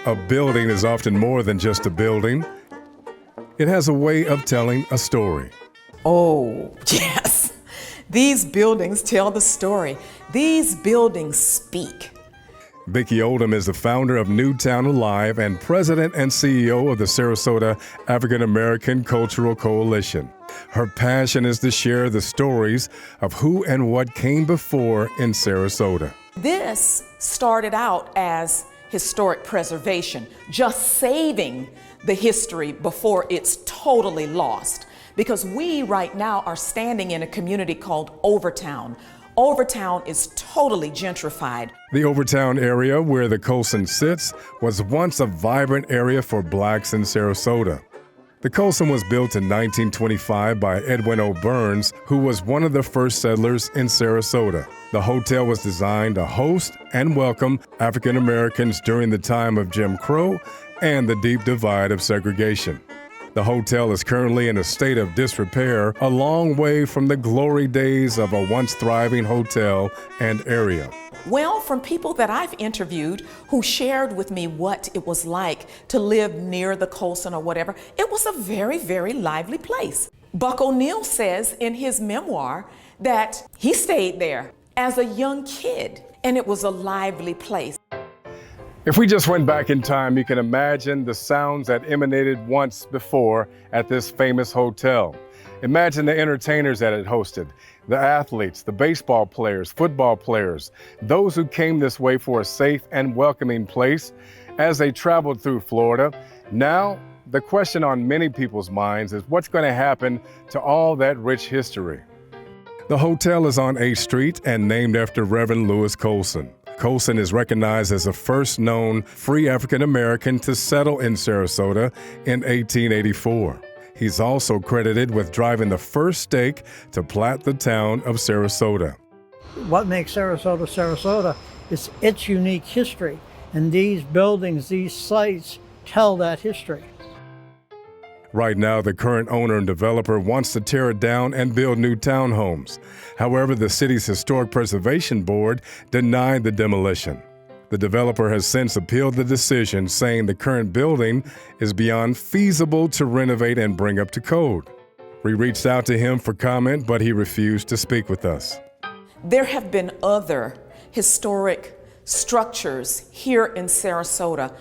A building is often more than just a building. It has a way of telling a story. Oh, yes. These buildings tell the story. These buildings speak. Vicki Oldham is the founder of Newtown Alive and president and CEO of the Sarasota African American Cultural Coalition. Her passion is to share the stories of who and what came before in Sarasota. This started out as historic preservation, just saving the history before it's totally lost. Because we right now are standing in a community called Overtown. Overtown is totally gentrified. The Overtown area where the Colson sits was once a vibrant area for blacks in Sarasota. The Colson was built in 1925 by Edwin O. Burns, who was one of the first settlers in Sarasota. The hotel was designed to host and welcome African Americans during the time of Jim Crow and the deep divide of segregation. The hotel is currently in a state of disrepair, a long way from the glory days of a once thriving hotel and area. Well, from people that I've interviewed who shared with me what it was like to live near the Colson or whatever, it was a very, very lively place. Buck O'Neill says in his memoir that he stayed there as a young kid, and it was a lively place. If we just went back in time, you can imagine the sounds that emanated once before at this famous hotel. Imagine the entertainers that it hosted, the athletes, the baseball players, football players, those who came this way for a safe and welcoming place as they traveled through Florida. Now, the question on many people's minds is what's going to happen to all that rich history? The hotel is on 8th Street and named after Reverend Lewis Colson. Colson is recognized as the first known free African American to settle in Sarasota in 1884. He's also credited with driving the first stake to plat the town of Sarasota. What makes Sarasota Sarasota is its unique history, and these buildings, these sites tell that history. Right now, the current owner and developer wants to tear it down and build new townhomes. However, the city's Historic Preservation Board denied the demolition. The developer has since appealed the decision, saying the current building is beyond feasible to renovate and bring up to code. We reached out to him for comment, but he refused to speak with us. There have been other historic structures here in Sarasota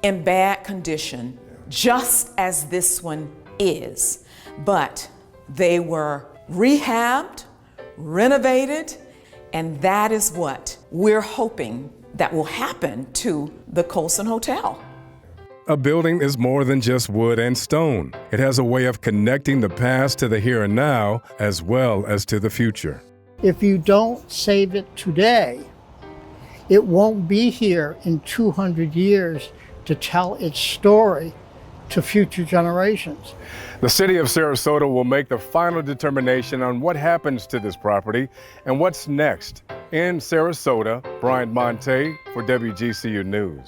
in bad condition, just as this one is, but they were rehabbed, renovated, and that is what we're hoping that will happen to the Colson Hotel. A building is more than just wood and stone. It has a way of connecting the past to the here and now, as well as to the future. If you don't save it today, it won't be here in 200 years to tell its story to future generations. The city of Sarasota will make the final determination on what happens to this property and what's next. In Sarasota, Bryant Monteilh for WGCU News.